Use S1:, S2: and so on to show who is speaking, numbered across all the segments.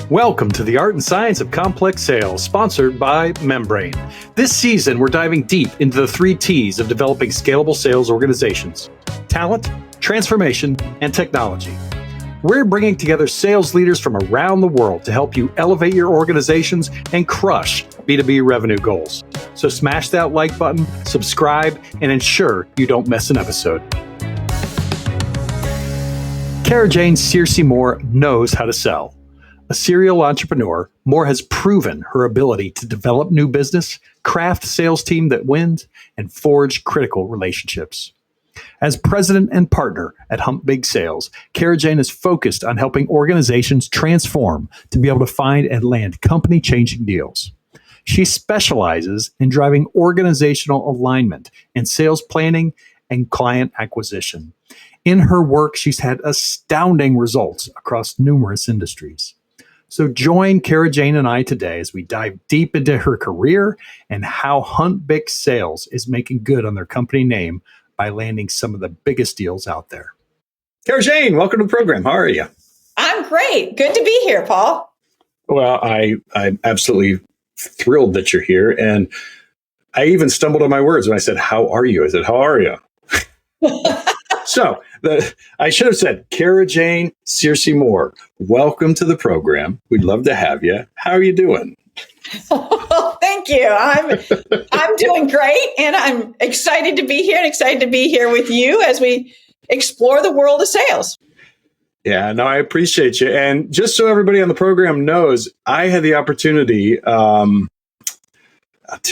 S1: Welcome to the Art and Science of Complex Sales, sponsored by Membrane. This season, we're diving deep into the 3 T's of developing scalable sales organizations: talent, transformation, and technology. We're bringing together sales leaders from around the world to help you elevate your organizations and crush B2B revenue goals. So smash that like button, subscribe, and ensure you don't miss an episode. Carajane Searcy Moore knows how to sell. A serial entrepreneur, Moore has proven her ability to develop new business, craft a sales team that wins, and forge critical relationships. As president and partner at Hump Big Sales, Carajane is focused on helping organizations transform to be able to find and land company-changing deals. She specializes in driving organizational alignment in sales planning and client acquisition. In her work, she's had astounding results across numerous industries. So join Carajane and I today as we dive deep into her career and how Hunt Big Sales is making good on their company name by landing some of the biggest deals out there. Carajane, welcome to the program. How are you?
S2: I'm great. Good to be here, Paul.
S1: Well, I'm absolutely thrilled that you're here. And I even stumbled on my words when I said, how are you? I said, how are you? So I should have said, Carajane Searcy Moore, welcome to the program. We'd love to have you. How are you doing?
S2: Well, thank you. I'm doing great, and I'm excited to be here and excited to be here with you as we explore the world of sales.
S1: Yeah, no, I appreciate you. And just so everybody on the program knows, I had the opportunity 2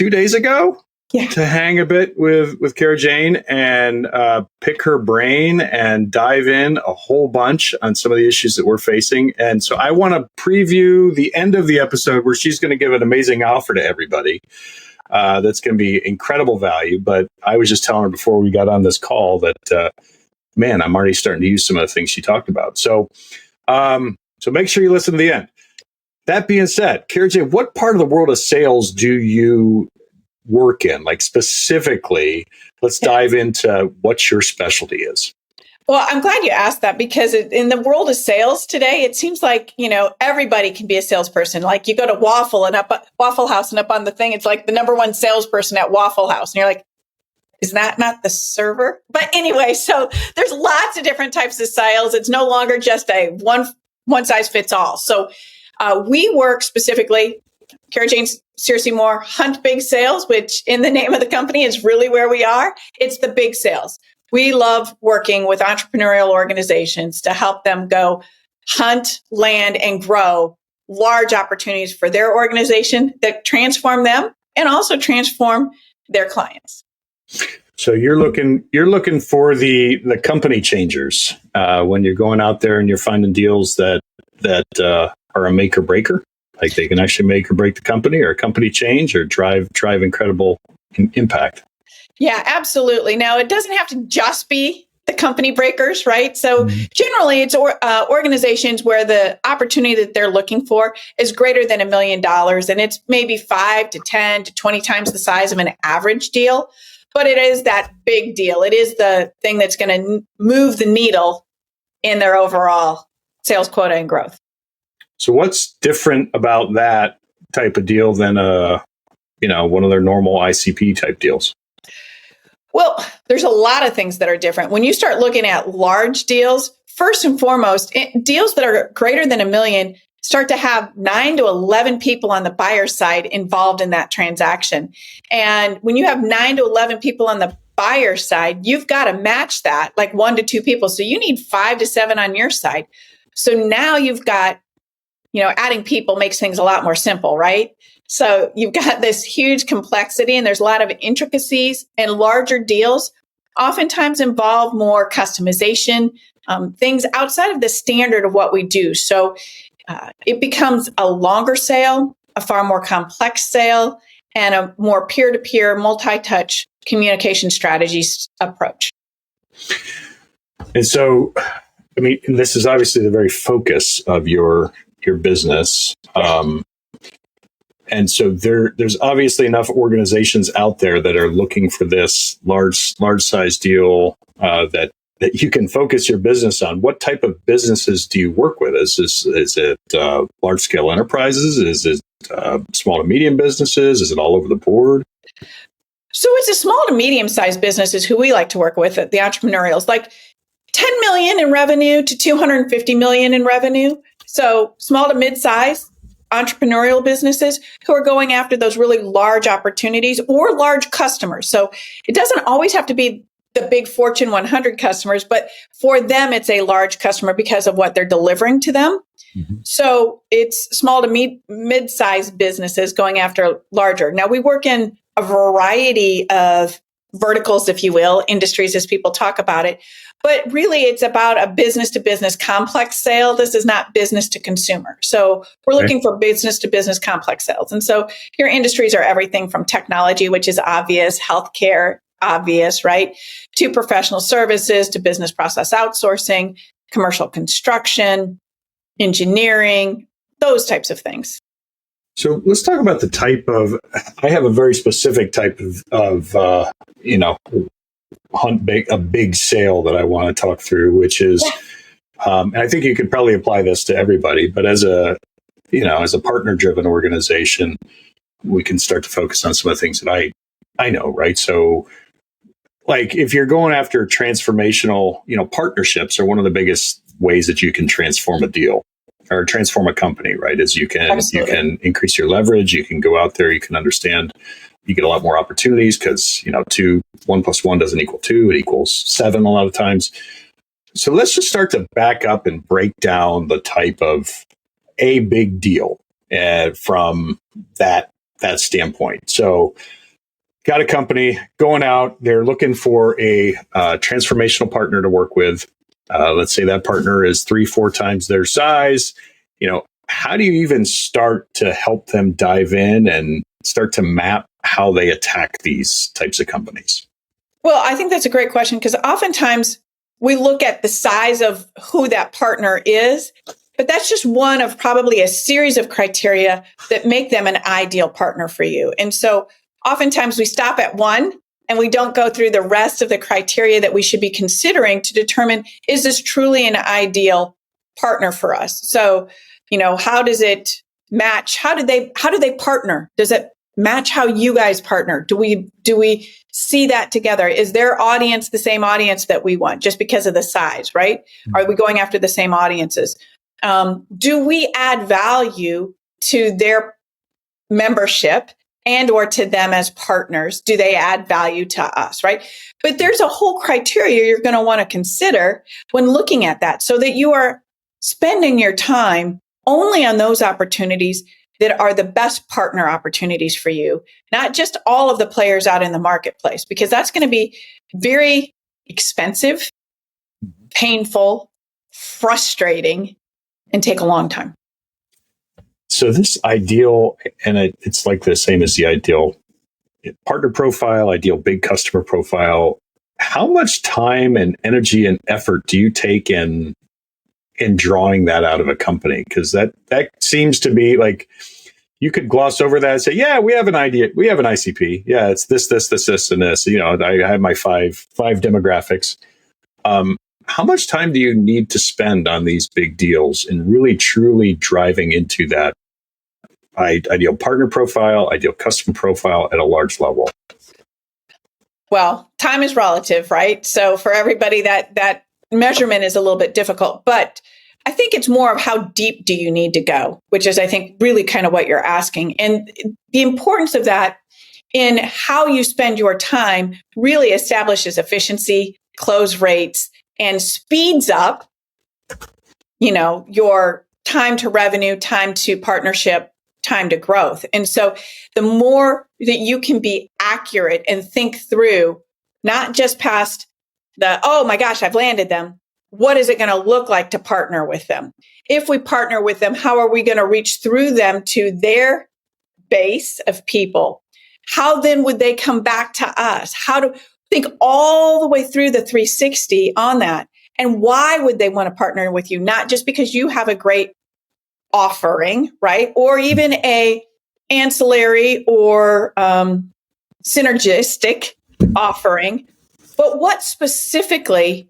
S1: days ago to hang a bit with Carajane and pick her brain and dive in a whole bunch on some of the issues that we're facing. And so I want to preview the end of the episode where she's going to give an amazing offer to everybody. That's going to be incredible value. But I was just telling her before we got on this call that, man, I'm already starting to use some of the things she talked about. So make sure you listen to the end. That being said, Carajane, what part of the world of sales do you work in? Like specifically, let's dive into what your specialty is.
S2: Well, I'm glad you asked that because in the world of sales today, it seems like, everybody can be a salesperson. Like you go to Waffle House and up on the thing, it's like the number one salesperson at Waffle House. And you're like, is that not the server? But anyway, so there's lots of different types of sales. It's no longer just a one size fits all. So we work specifically, Carajane Searcy Moore, Hunt Big Sales, which in the name of the company is really where we are. It's the big sales. We love working with entrepreneurial organizations to help them go hunt, land, and grow large opportunities for their organization that transform them and also transform their clients.
S1: So you're looking for the company changers when you're going out there and you're finding deals that are a make or breaker. Like they can actually make or break the company or a company change or drive incredible impact.
S2: Yeah, absolutely. Now, it doesn't have to just be the company breakers, right? So generally, it's organizations where the opportunity that they're looking for is greater than $1 million. And it's maybe 5 to 10 to 20 times the size of an average deal. But it is that big deal. It is the thing that's going to move the needle in their overall sales quota and growth.
S1: So what's different about that type of deal than one of their normal ICP type deals?
S2: Well, there's a lot of things that are different. When you start looking at large deals, first and foremost, deals that are greater than $1 million start to have 9 to 11 people on the buyer side involved in that transaction. And when you have 9 to 11 people on the buyer side, you've got to match that like 1 to 2 people. So you need 5 to 7 on your side. So now you've got adding people makes things a lot more simple, right? So you've got this huge complexity and there's a lot of intricacies, and larger deals oftentimes involve more customization, things outside of the standard of what we do. So it becomes a longer sale, a far more complex sale, and a more peer-to-peer, multi-touch communication strategies approach.
S1: And so, this is obviously the very focus of your business. And so there's obviously enough organizations out there that are looking for this large size deal that that you can focus your business on. What type of businesses do you work with? Is it large scale enterprises? Is it small to medium businesses? Is it all over the board?
S2: So it's a small to medium sized businesses who we like to work with, the entrepreneurials, like 10 million in revenue to 250 million in revenue. So small to mid size entrepreneurial businesses who are going after those really large opportunities or large customers. So it doesn't always have to be the big Fortune 100 customers, but for them, it's a large customer because of what they're delivering to them. Mm-hmm. So it's small to mid-sized businesses going after larger. Now we work in a variety of verticals, if you will, industries as people talk about it. But really, it's about a business to business complex sale. This is not business to consumer. So we're looking for business to business complex sales. And so your industries are everything from technology, which is obvious, healthcare, obvious, right? To professional services, to business process outsourcing, commercial construction, engineering, those types of things.
S1: So let's talk about the type of, I have a very specific type of a big sale that I want to talk through, which is, and I think you could probably apply this to everybody, but as a partner driven organization, we can start to focus on some of the things that I know, right? So like if you're going after transformational, partnerships are one of the biggest ways that you can transform a deal or transform a company, right? Is you can increase your leverage, you can go out there, you can understand, you get a lot more opportunities because 1 + 1 doesn't equal 2, it equals 7 a lot of times. So let's just start to back up and break down the type of a big deal from that standpoint. So got a company going out, they're looking for a transformational partner to work with. Let's say that partner is 3-4 times their size. How do you even start to help them dive in and start to map how they attack these types of companies?
S2: Well, I think that's a great question because oftentimes we look at the size of who that partner is, but that's just one of probably a series of criteria that make them an ideal partner for you. And so oftentimes we stop at one and we don't go through the rest of the criteria that we should be considering to determine, is this truly an ideal partner for us? So, how does it match? How do they partner? Does it match how you guys partner? Do we see that together? Is their audience the same audience that we want just because of the size, right? Mm-hmm. Are we going after the same audiences? Do we add value to their membership and or to them as partners? Do they add value to us, right? But there's a whole criteria you're going to want to consider when looking at that so that you are spending your time only on those opportunities that are the best partner opportunities for you, not just all of the players out in the marketplace, because that's going to be very expensive, painful, frustrating, and take a long time.
S1: So this ideal, and it's like the same as the ideal partner profile, ideal big customer profile. How much time and energy and effort do you take in drawing that out of a company? Because that seems to be like, you could gloss over that and say, yeah, we have an idea. We have an ICP. Yeah, it's this, and this. I have my five demographics. How much time do you need to spend on these big deals and really truly driving into that ideal partner profile, ideal customer profile at a large level?
S2: Well, time is relative, right? So for everybody, that measurement is a little bit difficult, but I think it's more of how deep do you need to go, which is, I think, really kind of what you're asking. And the importance of that in how you spend your time really establishes efficiency, close rates, and speeds up, your time to revenue, time to partnership, time to growth. And so the more that you can be accurate and think through, not just past oh my gosh, I've landed them. What is it going to look like to partner with them? If we partner with them, how are we going to reach through them to their base of people? How then would they come back to us? How to think all the way through the 360 on that? And why would they want to partner with you? Not just because you have a great offering, right? Or even a ancillary or synergistic offering, but what specifically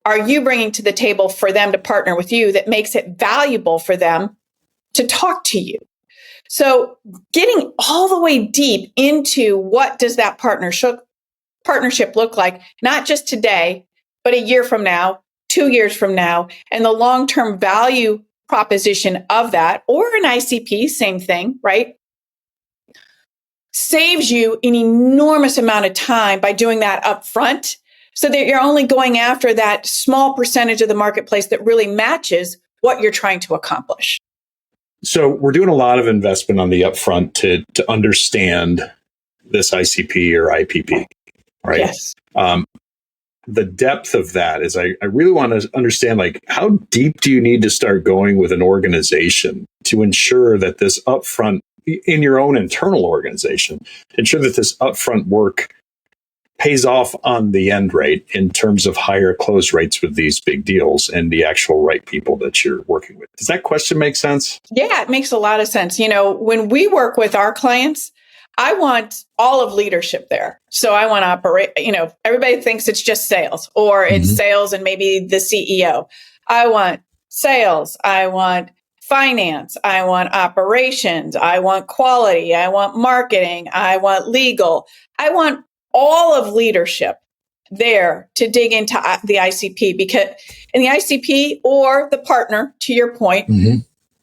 S2: are you bringing to the table for them to partner with you that makes it valuable for them to talk to you? So getting all the way deep into what does that partnership look like, not just today, but a year from now, 2 years from now, and the long-term value proposition of that, or an ICP, same thing, right? Saves you an enormous amount of time by doing that up front, so that you're only going after that small percentage of the marketplace that really matches what you're trying to accomplish.
S1: So we're doing a lot of investment on the upfront to understand this ICP or IPP, right?
S2: Yes.
S1: The depth of that is I really want to understand, like, how deep do you need to start going with an organization to ensure that this upfront, in your own internal organization, ensure that this upfront work pays off on the end rate in terms of higher close rates with these big deals and the actual right people that you're working with. Does that question make sense?
S2: Yeah, it makes a lot of sense. When we work with our clients, I want all of leadership there. So I want to operate, everybody thinks it's just sales, or it's sales and maybe the CEO. I want sales. I want finance. I want operations. I want quality. I want marketing. I want legal. I want all of leadership there to dig into the ICP, because in the ICP, or the partner, to your point,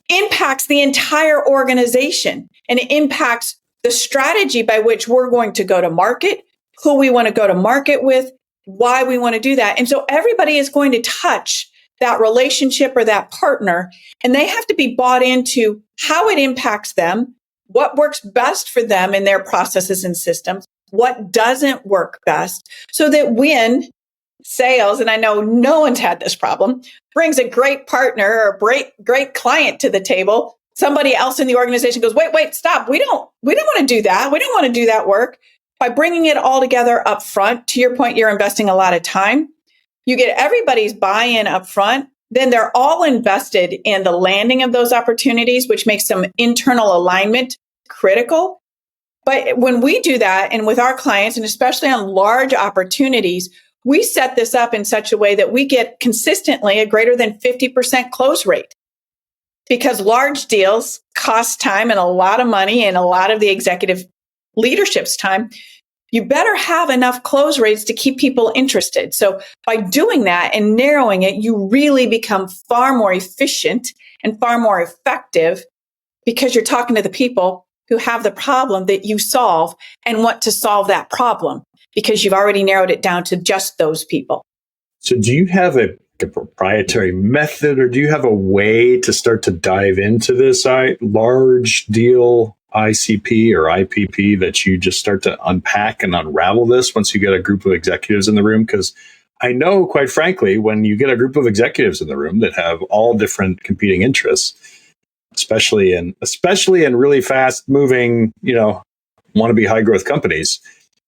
S2: impacts the entire organization, and it impacts the strategy by which we're going to go to market, who we want to go to market with, why we want to do that. And so everybody is going to touch that relationship or that partner, and they have to be bought into how it impacts them, what works best for them in their processes and systems, what doesn't work best, so that when sales, and I know no one's had this problem, brings a great partner or great client to the table, somebody else in the organization goes, wait, stop. We don't want to do that. We don't want to do that work. By bringing it all together up front, to your point, you're investing a lot of time. You get everybody's buy-in up front. Then they're all invested in the landing of those opportunities, which makes some internal alignment critical. But when we do that, and with our clients, and especially on large opportunities, we set this up in such a way that we get consistently a greater than 50% close rate. Because large deals cost time and a lot of money, and a lot of the executive leadership's time. You better have enough close rates to keep people interested. So by doing that and narrowing it, you really become far more efficient and far more effective, because you're talking to the people who have the problem that you solve and want to solve that problem, because you've already narrowed it down to just those people.
S1: So do you have a proprietary method, or do you have a way to start to dive into this large deal ICP or IPP that you just start to unpack and unravel this once you get a group of executives in the room? Because I know, quite frankly, when you get a group of executives in the room that have all different competing interests, especially in really fast moving, want to be high growth companies,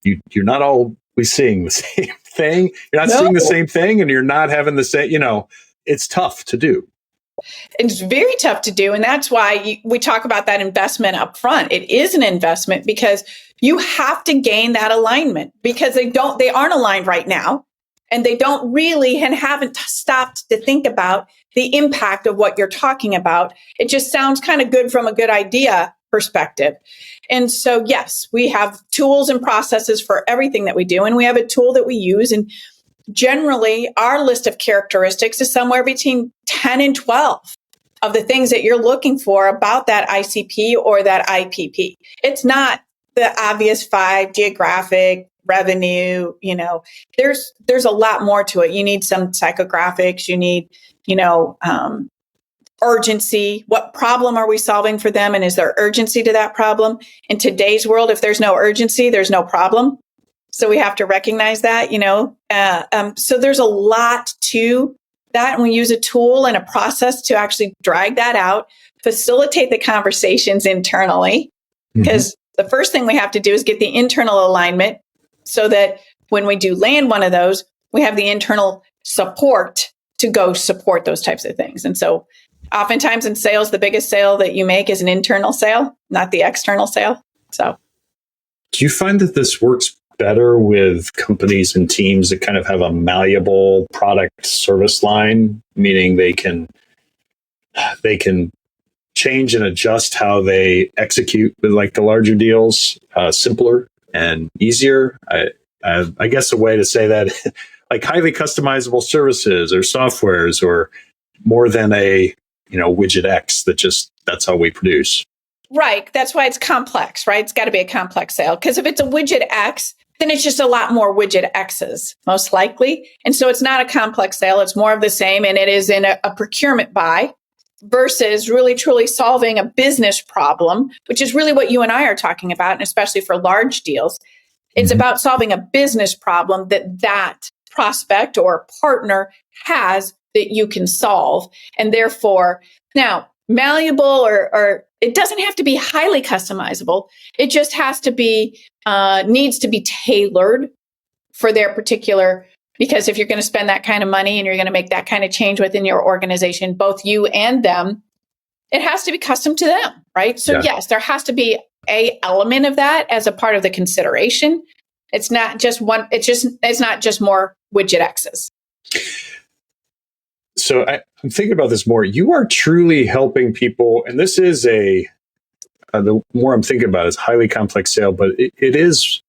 S1: you're not always seeing the same thing. You're not seeing the same thing, and you're not having the same, it's tough to do.
S2: It's very tough to do. And that's why we talk about that investment up front. It is an investment, because you have to gain that alignment, because they aren't aligned right now. And they don't really, and haven't stopped to think about the impact of what you're talking about. It just sounds kind of good from a good idea perspective. And so, yes, we have tools and processes for everything that we do. And we have a tool that we use. And generally, our list of characteristics is somewhere between 10 and 12 of the things that you're looking for about that ICP or that IPP. It's not the obvious 5: geographic, revenue. There's a lot more to it. You need some psychographics. You need, urgency. What problem are we solving for them? And is there urgency to that problem? In today's world, if there's no urgency, there's no problem. So we have to recognize that, so there's a lot to that. And we use a tool and a process to actually drag that out, facilitate the conversations internally. Because the first thing we have to do is get the internal alignment, so that when we do land one of those, we have the internal support to go support those types of things. And so oftentimes in sales, the biggest sale that you make is an internal sale, not the external sale. So
S1: do you find that this works better with companies and teams that kind of have a malleable product service line, meaning they can change and adjust how they execute with like the larger deals, simpler and easier. I guess a way to say that, like highly customizable services or softwares, or more than a widget X that's how we produce.
S2: Right. That's why it's complex, right? It's got to be a complex sale, because if it's a widget X, then it's just a lot more widget X's, most likely. And so it's not a complex sale. It's more of the same. And it is in a procurement buy versus really truly solving a business problem, which is really what you and I are talking about. And especially for large deals, it's about solving a business problem that prospect or partner has that you can solve. And therefore, now malleable or it doesn't have to be highly customizable. It just has to be, needs to be tailored for their particular, because if you're going to spend that kind of money and you're going to make that kind of change within your organization, both you and them, it has to be custom to them, right? So yes, there has to be a element of that as a part of the consideration. It's not just one, it's not just more widget X's.
S1: So I'm thinking about this more. You are truly helping people, and this is the more I'm thinking about it, it's a highly complex sale, but it is,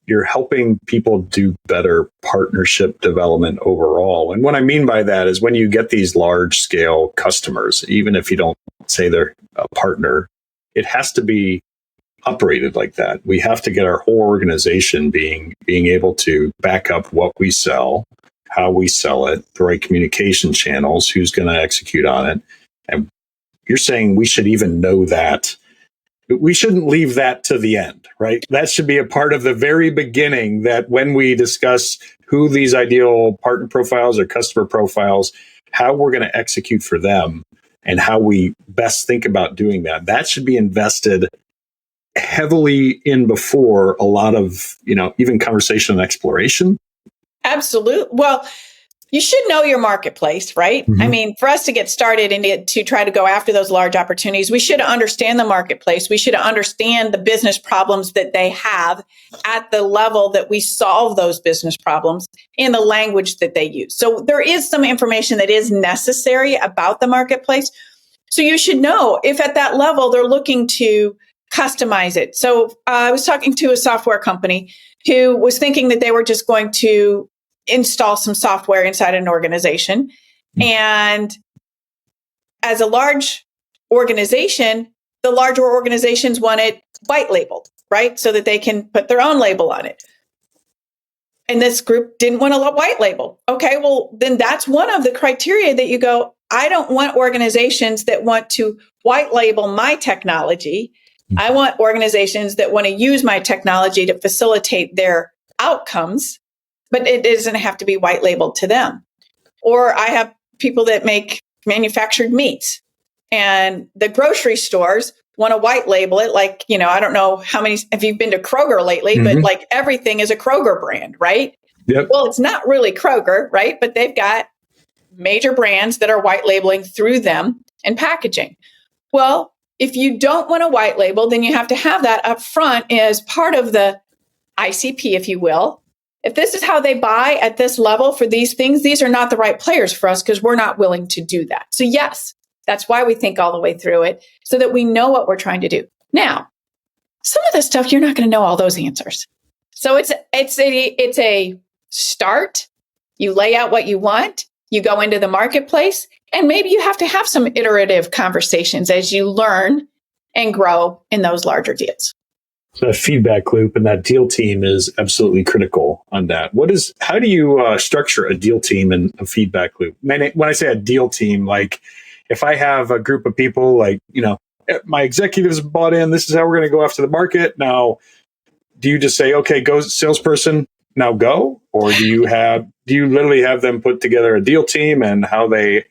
S1: you're helping people do better partnership development overall. And what I mean by that is when you get these large scale customers, even if you don't say they're a partner, it has to be operated like that. We have to get our whole organization being able to back up what we sell, how we sell it, the right communication channels, who's going to execute on it. And you're saying we should even know that. We shouldn't leave that to the end, right? That should be a part of the very beginning, that when we discuss who these ideal partner profiles or customer profiles, how we're going to execute for them and how we best think about doing that. That should be invested heavily in before a lot of, even conversation and exploration. Absolutely.
S2: Well, you should know your marketplace, right? I mean, for us to get started and to try to go after those large opportunities, we should understand the marketplace. We should understand the business problems that they have at the level that we solve those business problems in the language that they use. So there is some information that is necessary about the marketplace. So you should know if at that level they're looking to customize it. So I was talking to a software company who was thinking that they were just going to install some software inside an organization. And as a large organization, the larger organizations want it white labeled, right? So that they can put their own label on it. And this group didn't want a white label. Okay, well, then that's one of the criteria that you go, I don't want organizations that want to white label my technology. I want organizations that want to use my technology to facilitate their outcomes, but it doesn't have to be white labeled to them. Or I have people that make manufactured meats, and the grocery stores want to white label it. Like, I don't know if you've been to Kroger lately, but like everything is a Kroger brand, right?
S1: Yep.
S2: Well, it's not really Kroger, right? But they've got major brands that are white labeling through them and packaging. Well, if you don't want a white label, then you have to have that up front as part of the ICP, if you will. If this is how they buy at this level for these things, these are not the right players for us because we're not willing to do that. So yes, that's why we think all the way through it, so that we know what we're trying to do. Now, some of this stuff, you're not going to know all those answers. So it's a start. You lay out what you want. You go into the marketplace, and maybe you have to have some iterative conversations as you learn and grow in those larger deals.
S1: So that feedback loop and that deal team is absolutely critical on that. How do you structure a deal team and a feedback loop? When I say a deal team, like if I have a group of people, like, my executives bought in, this is how we're going to go after the market. Now, do you just say, okay, go salesperson, now go? Or do you literally have them put together a deal team and how they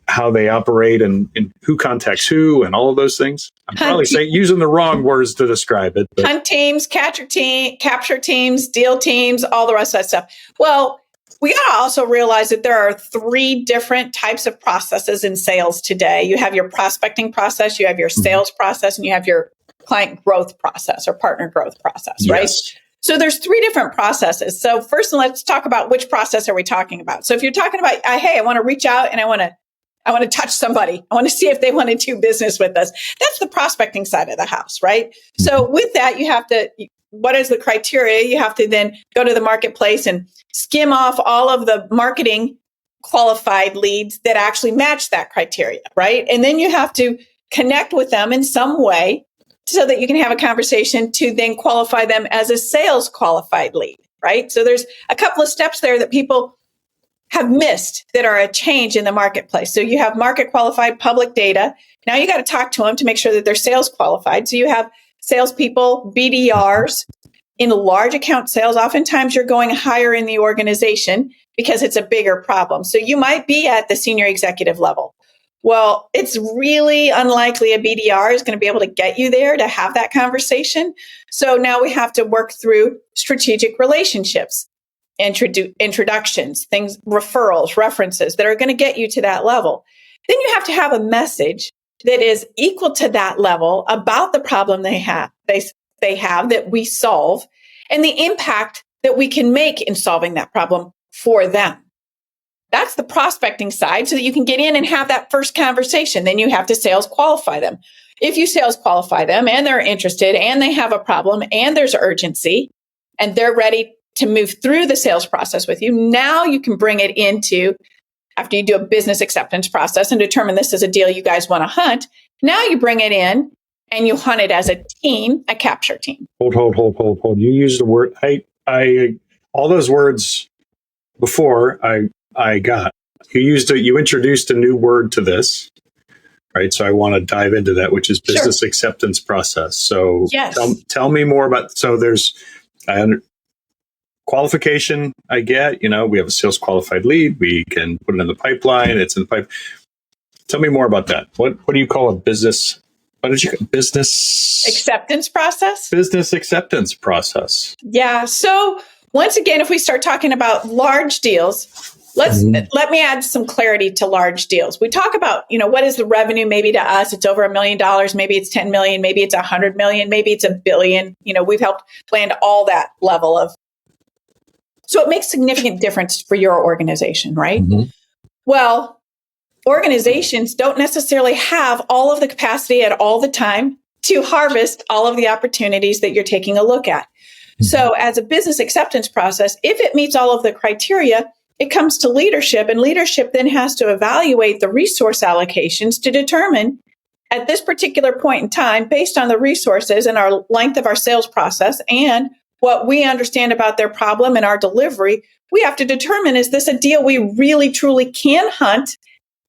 S1: operate and who contacts who and all of those things? I'm probably using the wrong words to describe it. But.
S2: Hunt teams, capture teams, deal teams, all the rest of that stuff. Well, we got to also realize that there are 3 different types of processes in sales today. You have your prospecting process, you have your sales process, and you have your client growth process or partner growth process, right?
S1: Yes.
S2: So there's three different processes. So first, let's talk about which process are we talking about. So if you're talking about, hey, I want to reach out and I want to touch somebody. I want to see if they want to do business with us. That's the prospecting side of the house, right? So with that, you have to, what is the criteria? You have to then go to the marketplace and skim off all of the marketing qualified leads that actually match that criteria, right? And then you have to connect with them in some way so that you can have a conversation to then qualify them as a sales qualified lead, right? So there's a couple of steps there that people have missed that are a change in the marketplace. So you have market qualified public data. Now you got to talk to them to make sure that they're sales qualified. So you have salespeople, BDRs. In large account sales, oftentimes you're going higher in the organization because it's a bigger problem. So you might be at the senior executive level. Well, it's really unlikely a BDR is going to be able to get you there to have that conversation. So now we have to work through strategic relationships, introductions, things, referrals, references that are going to get you to that level. Then you have to have a message that is equal to that level about the problem they have that we solve and the impact that we can make in solving that problem for them. That's the prospecting side so that you can get in and have that first conversation. Then you have to sales qualify them. If you sales qualify them and they're interested and they have a problem and there's urgency and they're ready to move through the sales process with you, now you can bring it into, after you do a business acceptance process and determine this is a deal you guys want to hunt, now you bring it in and you hunt it as a team, a capture team.
S1: Hold. You used the word, I all those words before I got. You introduced a new word to this, right? So I want to dive into that, which is business acceptance process. So
S2: yes.
S1: tell me more about, so there's qualification. I get, we have a sales qualified lead. We can put it in the pipeline. It's in the pipe. Tell me more about that. What do you call a business? What did you call business
S2: acceptance process?
S1: Business acceptance process.
S2: Yeah. So once again, if we start talking about large deals, let me add some clarity to large deals. We talk about, what is the revenue? Maybe to us, it's over $1 million. Maybe it's 10 million. Maybe it's 100 million. Maybe it's $1 billion. We've helped land all that level of. So it makes significant difference for your organization, right? Mm-hmm. Well, organizations don't necessarily have all of the capacity at all the time to harvest all of the opportunities that you're taking a look at. Mm-hmm. So as a business acceptance process, if it meets all of the criteria, it comes to leadership, and leadership then has to evaluate the resource allocations to determine at this particular point in time, based on the resources and our length of our sales process and what we understand about their problem and our delivery, we have to determine, is this a deal we really truly can hunt?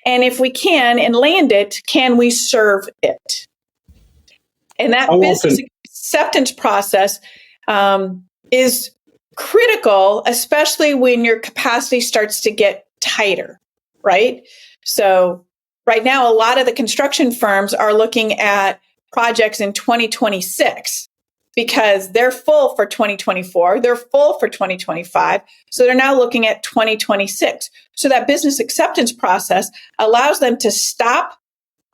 S2: And if we can and land it, can we serve it? And that business acceptance process is critical, especially when your capacity starts to get tighter, right? So right now, a lot of the construction firms are looking at projects in 2026 because they're full for 2024, they're full for 2025. So they're now looking at 2026. So that business acceptance process allows them to stop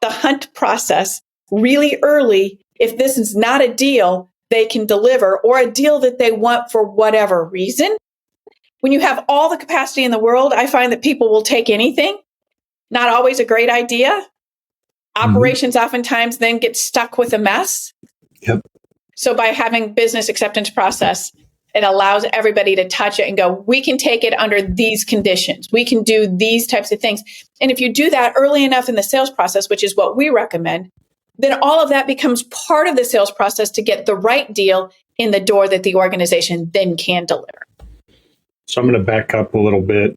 S2: the hunt process really early if this is not a deal they can deliver or a deal that they want for whatever reason. When you have all the capacity in the world, I find that people will take anything. Not always a great idea. Operations oftentimes then get stuck with a mess.
S1: Yep.
S2: So by having business acceptance process, it allows everybody to touch it and go, we can take it under these conditions. We can do these types of things. And if you do that early enough in the sales process, which is what we recommend, then all of that becomes part of the sales process to get the right deal in the door that the organization then can deliver.
S1: So I'm going to back up a little bit.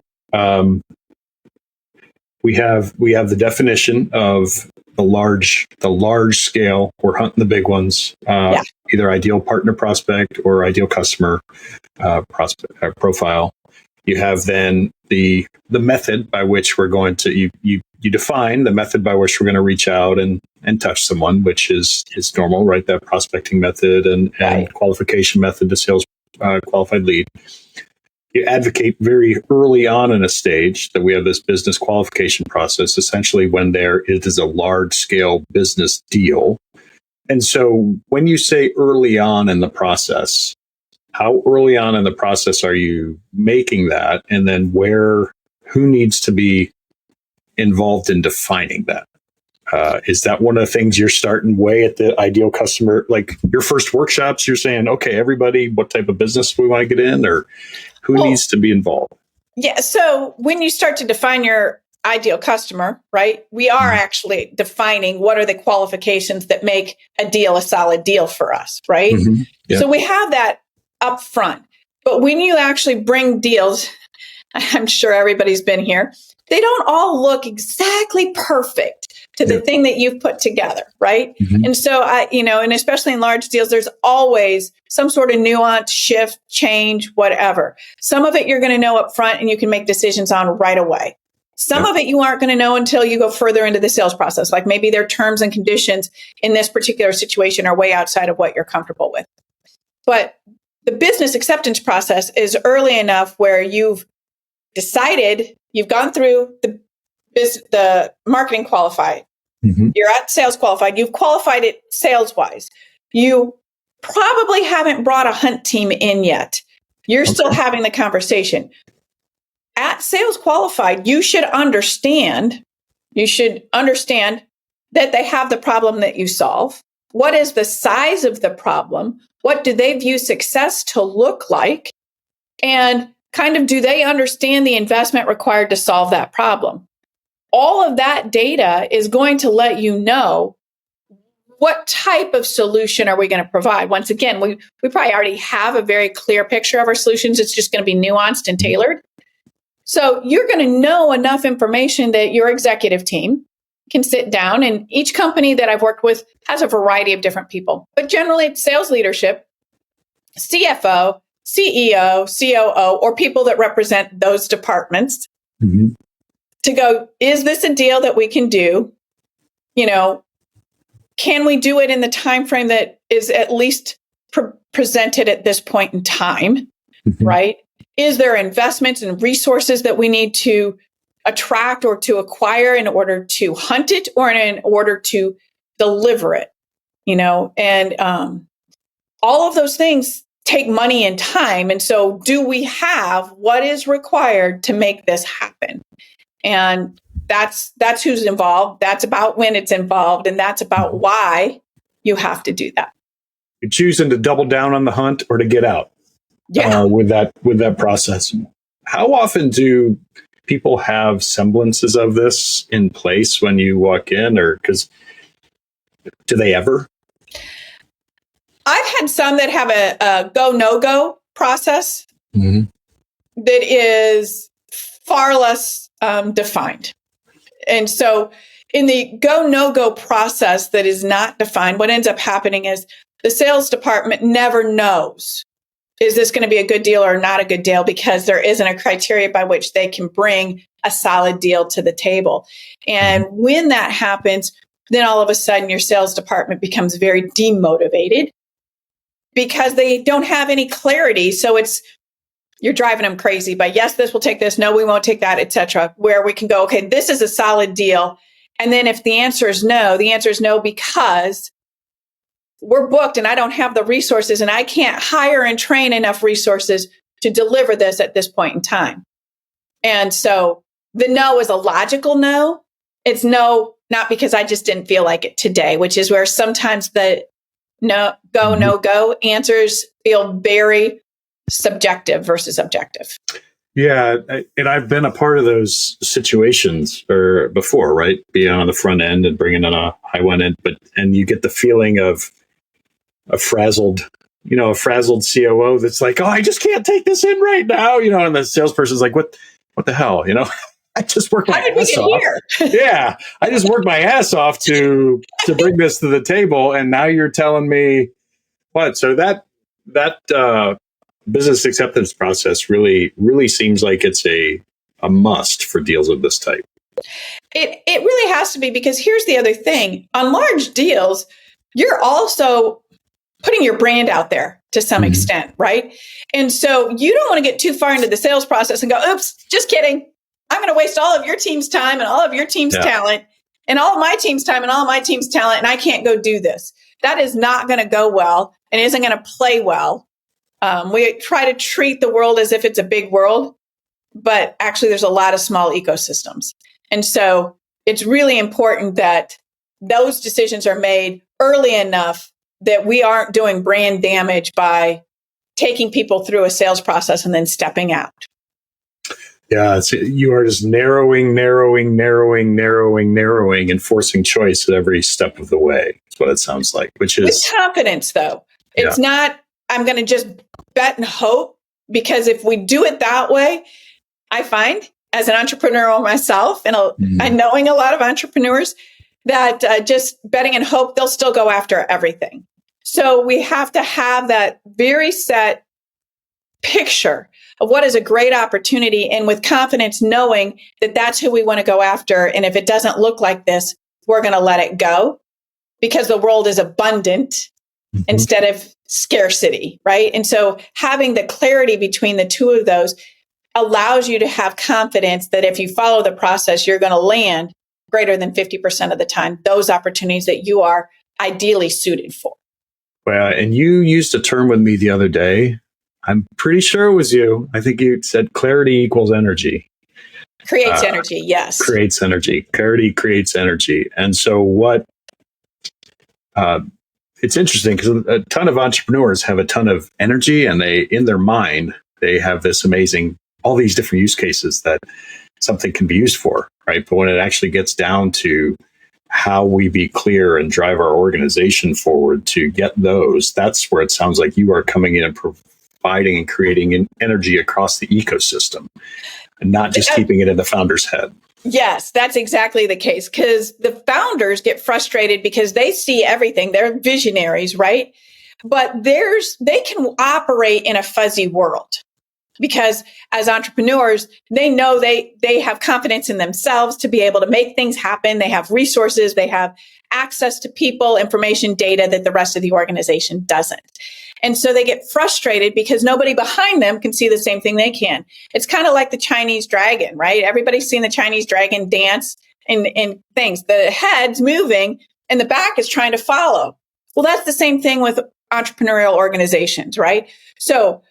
S1: We have the definition of the large scale. We're hunting the big ones. Either ideal partner prospect or ideal customer prospect profile. You have then the method by which we're going to you define the method by which we're going to reach out and touch someone, which is normal, right? That prospecting method and qualification method to sales qualified lead. You advocate very early on in a stage that we have this business qualification process, essentially when it is a large scale business deal. And so when you say early on in the process, How early on in the process are you making that? And then who needs to be involved in defining that? Is that one of the things you're starting way at the ideal customer, like your first workshops, you're saying, okay, everybody, what type of business we want to get in, or who needs to be involved?
S2: Yeah. So when you start to define your ideal customer, right, we are actually defining what are the qualifications that make a deal a solid deal for us, right?
S1: Mm-hmm. Yeah.
S2: So we have that up front. But when you actually bring deals, I'm sure everybody's been here, they don't all look exactly perfect to the thing that you've put together, right?
S1: Mm-hmm.
S2: And so and especially in large deals, there's always some sort of nuance, shift, change, whatever. Some of it you're going to know up front and you can make decisions on right away. Some of it you aren't going to know until you go further into the sales process. Like maybe their terms and conditions in this particular situation are way outside of what you're comfortable with. But the business acceptance process is early enough where you've decided, you've gone through the marketing qualified. Mm-hmm. You're at sales qualified. You've qualified it sales wise. You probably haven't brought a hunt team in yet. You're still having the conversation. At sales qualified, you should understand that they have the problem that you solve. What is the size of the problem? What do they view success to look like? And kind of, do they understand the investment required to solve that problem? All of that data is going to let you know what type of solution are we going to provide. Once again, we probably already have a very clear picture of our solutions. It's just going to be nuanced and tailored. So you're going to know enough information that your executive team can sit down, and each company that I've worked with has a variety of different people, but generally it's sales leadership, CFO, CEO, COO, or people that represent those departments to go, is this a deal that we can do? Can we do it in the time frame that is at least presented at this point in time, right? Is there investments and resources that we need to attract or to acquire in order to hunt it or in order to deliver it? And all of those things take money and time. And so do we have what is required to make this happen? And that's who's involved. That's about when it's involved. And that's about why you have to do that.
S1: You're choosing to double down on the hunt or to get out with that process. How often do people have semblances of this in place when you walk in, or do they ever?
S2: I've had some that have a go, no-go process that is far less defined. And so in the go, no-go process that is not defined, what ends up happening is the sales department never knows, is this going to be a good deal or not a good deal, because there isn't a criteria by which they can bring a solid deal to the table. And when that happens, then all of a sudden your sales department becomes very demotivated because they don't have any clarity. So you're driving them crazy by, yes, this will take this, no, we won't take that, etc. Where we can go, okay, this is a solid deal. And then if the answer is no, the answer is no because we're booked and I don't have the resources and I can't hire and train enough resources to deliver this at this point in time. And so the no is a logical no. It's no, not because I just didn't feel like it today, which is where sometimes the no go answers feel very subjective versus objective.
S1: Yeah, and I've been a part of those situations before, right? Being on the front end and bringing in a high one end, and you get the feeling of a frazzled COO that's like, oh, I just can't take this in right now, and the salesperson's like, what the hell, I just worked my ass off. Yeah, I just worked my ass off to bring this to the table, and now you're telling me what? So that business acceptance process really seems like it's a must for deals of this type.
S2: It really has to be, because here's the other thing. On large deals, you're also putting your brand out there to some extent, right? And so you don't want to get too far into the sales process and go, oops, just kidding. I'm going to waste all of your team's time and all of your team's talent and all of my team's time and all of my team's talent, and I can't go do this. That is not going to go well and isn't going to play well We try to treat the world as if it's a big world, but actually there's a lot of small ecosystems. And so it's really important that those decisions are made early enough that we aren't doing brand damage by taking people through a sales process and then stepping out.
S1: Yeah, you are just narrowing, and forcing choice at every step of the way. That's what it sounds like, which is...
S2: With confidence, though. It's not, I'm going to just bet and hope, because if we do it that way, I find, as an entrepreneur myself, and and knowing a lot of entrepreneurs, that just betting and hope, they'll still go after everything. So we have to have that very set picture of what is a great opportunity, and with confidence knowing that that's who we want to go after. And if it doesn't look like this, we're going to let it go, because the world is abundant instead of scarcity, right? And so having the clarity between the two of those allows you to have confidence that if you follow the process, you're going to land greater than 50% of the time those opportunities that you are ideally suited for.
S1: Well, and you used a term with me the other day. I'm pretty sure it was you. I think you said clarity equals energy.
S2: Creates energy, yes.
S1: Creates energy. Clarity creates energy. And so it's interesting because a ton of entrepreneurs have a ton of energy, and in their mind, they have this amazing, all these different use cases that something can be used for, right? But when it actually gets down to how we be clear and drive our organization forward to get those, that's where it sounds like you are coming in and providing and creating energy across the ecosystem, and not just keeping it in the founder's head.
S2: Yes, that's exactly the case, because the founders get frustrated because they see everything. They're visionaries, right? But they can operate in a fuzzy world, because as entrepreneurs, they know they have confidence in themselves to be able to make things happen. They have resources, they have access to people, information, data that the rest of the organization doesn't. And so they get frustrated because nobody behind them can see the same thing they can. It's kind of like the Chinese dragon, right? Everybody's seen the Chinese dragon dance and things. The head's moving and the back is trying to follow. Well, that's the same thing with entrepreneurial organizations, right? So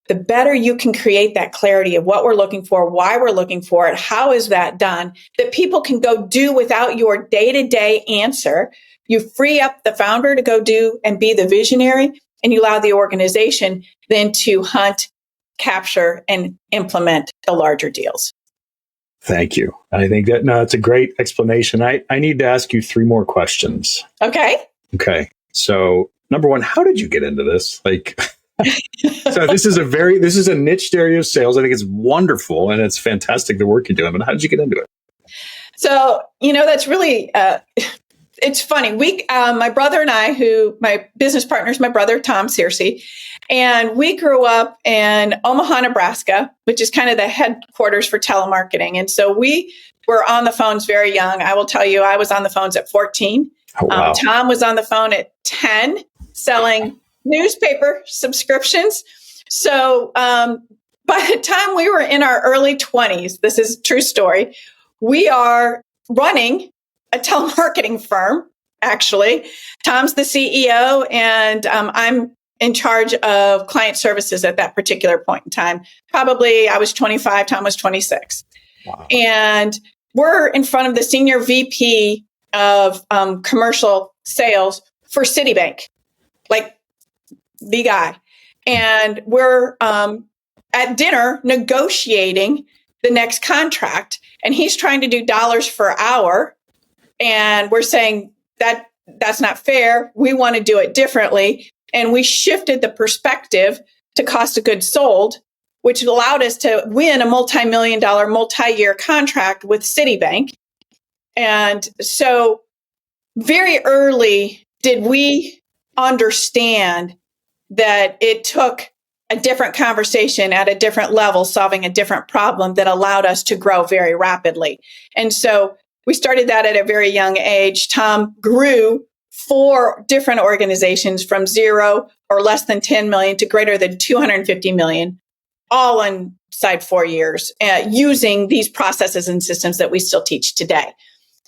S2: the better you can create that clarity of what we're looking for, why we're looking for it, how is that done, that people can go do without your day-to-day answer. You free up the founder to go do and be the visionary, and you allow the organization then to hunt, capture, and implement the larger deals.
S1: Thank you. I think that's a great explanation. I need to ask you 3 more questions.
S2: Okay.
S1: So number 1, how did you get into this? So this is a niche area of sales. I think it's wonderful and it's fantastic the work you're doing, but how did you get into it?
S2: So, that's really, it's funny. My brother and I, my business partner is my brother, Tom Searcy, and we grew up in Omaha, Nebraska, which is kind of the headquarters for telemarketing. And so we were on the phones very young. I will tell you, I was on the phones at 14.
S1: Oh, wow.
S2: Tom was on the phone at 10, selling newspaper subscriptions. So by the time we were in our early 20s, this is a true story, we are running a telemarketing firm, actually. Tom's the CEO, and I'm in charge of client services at that particular point in time. Probably I was 25, Tom was 26.
S1: Wow.
S2: And we're in front of the senior VP of commercial sales for Citibank, like the guy. And we're at dinner negotiating the next contract, and he's trying to do dollars per hour. And we're saying that's not fair. We want to do it differently. And we shifted the perspective to cost of goods sold, which allowed us to win a multi-million-dollar, multi-year contract with Citibank. And so very early did we understand that it took a different conversation at a different level, solving a different problem that allowed us to grow very rapidly. And so we started that at a very young age. Tom grew 4 different organizations from 0 or less than 10 million to greater than 250 million, all inside 4 years, using these processes and systems that we still teach today.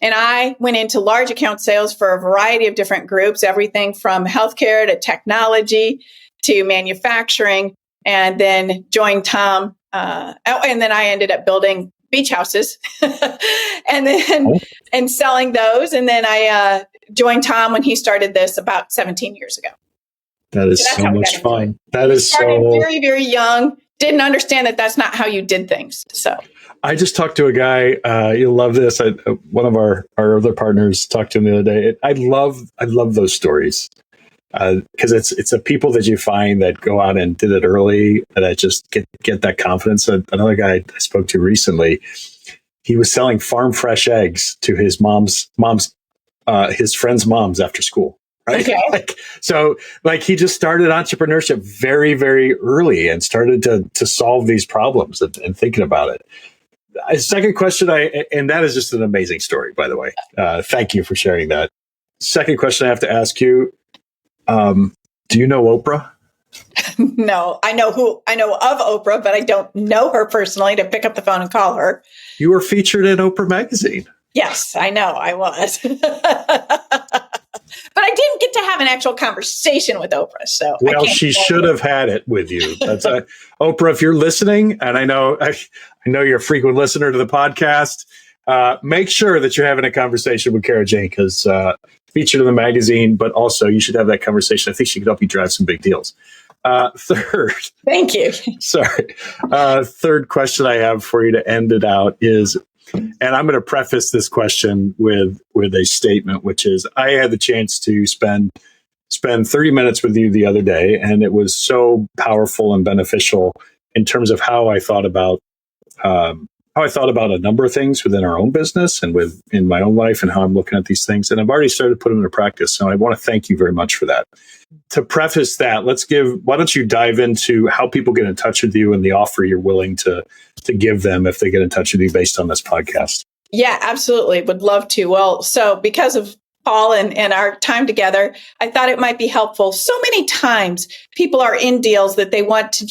S2: And I went into large account sales for a variety of different groups, everything from healthcare to technology to manufacturing, and then joined Tom. And then I ended up building beach houses and selling those. And then I joined Tom when he started this about 17 years ago.
S1: That is so much fun. That is
S2: started very, very young. Didn't understand that that's not how you did things. So
S1: I just talked to a guy. You'll love this. One of our other partners talked to him the other day. I love those stories because it's the people that you find that go out and did it early that just get that confidence. Another guy I spoke to recently, he was selling farm fresh eggs to his his friends' moms after school. Right. Okay. He just started entrepreneurship very, very early and started to solve these problems and thinking about it. A second question, and that is just an amazing story, by the way. Thank you for sharing that. Second question I have to ask you, do you know Oprah?
S2: No, I know of Oprah, but I don't know her personally to pick up the phone and call her.
S1: You were featured in Oprah magazine.
S2: Yes, I know I was. But I didn't get to have an actual conversation with Oprah. So
S1: she should have had it with you. That's Oprah, if you're listening, and I know you're a frequent listener to the podcast, make sure that you're having a conversation with Carajane because featured in the magazine, but also you should have that conversation. I think she could help you drive some big deals. Third.
S2: Thank you.
S1: Sorry. Third question I have for you to end it out is, and I'm going to preface this question with a statement, which is I had the chance to spend 30 minutes with you the other day, and it was so powerful and beneficial in terms of how I thought about a number of things within our own business and in my own life and how I'm looking at these things. And I've already started to put them into practice. So I want to thank you very much for that. To preface that, why don't you dive into how people get in touch with you and the offer you're willing to give them if they get in touch with you based on this podcast?
S2: Yeah, absolutely. Would love to. Well, so because of Paul and our time together, I thought it might be helpful. So many times people are in deals that they want to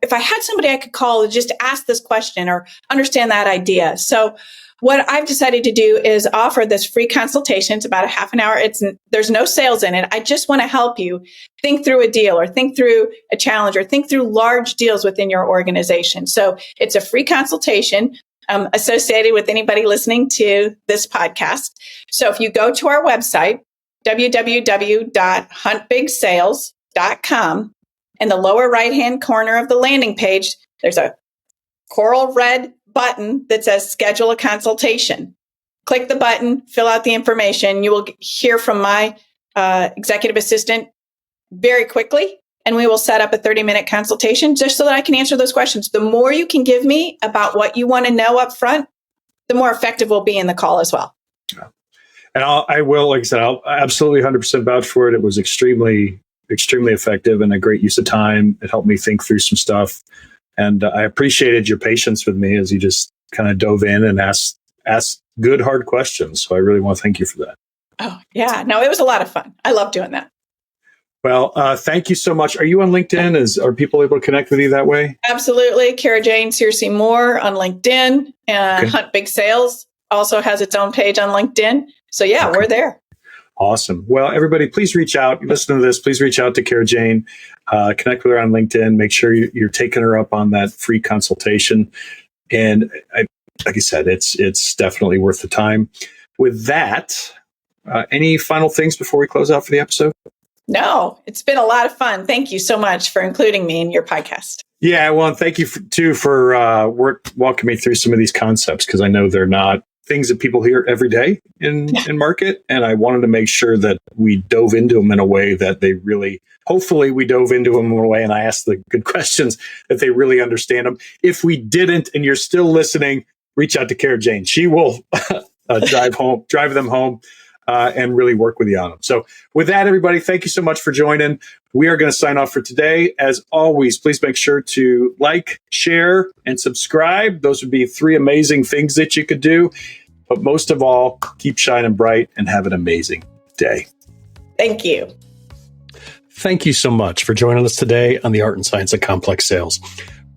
S2: if I had somebody I could call and just ask this question or understand that idea. So what I've decided to do is offer this free consultation. It's about a half an hour. There's no sales in it. I just want to help you think through a deal or think through a challenge or think through large deals within your organization. So it's a free consultation associated with anybody listening to this podcast. So if you go to our website, www.huntbigsales.com, in the lower right-hand corner of the landing page, there's a coral red button that says schedule a consultation. Click the button, fill out the information. You will hear from my executive assistant very quickly, and we will set up a 30-minute consultation just so that I can answer those questions. The more you can give me about what you want to know up front, the more effective we'll be in the call as well.
S1: Yeah. And I will, like I said, I'll absolutely 100% vouch for it. It was extremely, extremely effective and a great use of time. It helped me think through some stuff. And I appreciated your patience with me as you just kind of dove in and asked good, hard questions. So I really want to thank you for that.
S2: Oh, yeah. No, it was a lot of fun. I love doing that.
S1: Well, thank you so much. Are you on LinkedIn? Are people able to connect with you that way?
S2: Absolutely. Carajane Searcy Moore on LinkedIn. Okay. Hunt Big Sales also has its own page on LinkedIn. So yeah, okay. We're there.
S1: Awesome. Well, everybody, please reach out. Listen to this. Please reach out to Carajane. Connect with her on LinkedIn. Make sure you're taking her up on that free consultation. And like I said, it's definitely worth the time. With that, any final things before we close out for the episode?
S2: No, it's been a lot of fun. Thank you so much for including me in your podcast.
S1: Yeah, well, thank you for walking me through some of these concepts, because I know they're not things that people hear every day in market. And I wanted to make sure that we dove into them in a way that they really, hopefully we dove into them in a way and I asked the good questions that they really understand them. If we didn't, and you're still listening, reach out to Carajane. She will drive them home. And really work with you on them. So with that, everybody, thank you so much for joining. We are going to sign off for today. As always, please make sure to like, share, and subscribe. Those would be 3 amazing things that you could do. But most of all, keep shining bright and have an amazing day.
S2: Thank you.
S1: Thank you so much for joining us today on the Art and Science of Complex Sales.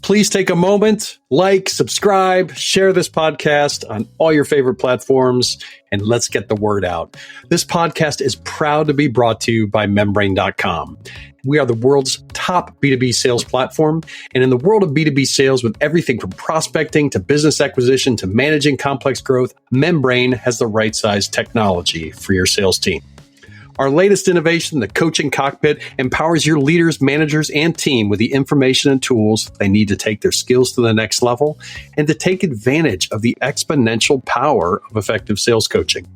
S1: Please take a moment, like, subscribe, share this podcast on all your favorite platforms, and let's get the word out. This podcast is proud to be brought to you by Membrane.com. We are the world's top B2B sales platform. And in the world of B2B sales, with everything from prospecting to business acquisition to managing complex growth, Membrane has the right size technology for your sales team. Our latest innovation, the Coaching Cockpit, empowers your leaders, managers, and team with the information and tools they need to take their skills to the next level and to take advantage of the exponential power of effective sales coaching.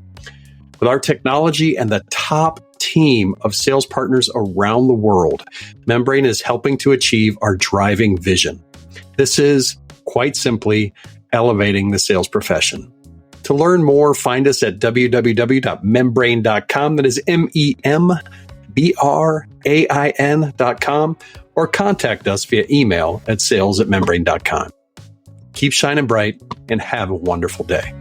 S1: With our technology and the top team of sales partners around the world, Membrane is helping to achieve our driving vision. This is, quite simply, elevating the sales profession. To learn more, find us at www.membrane.com. That is membrain.com, or contact us via email at sales@membrane.com. Keep shining bright and have a wonderful day.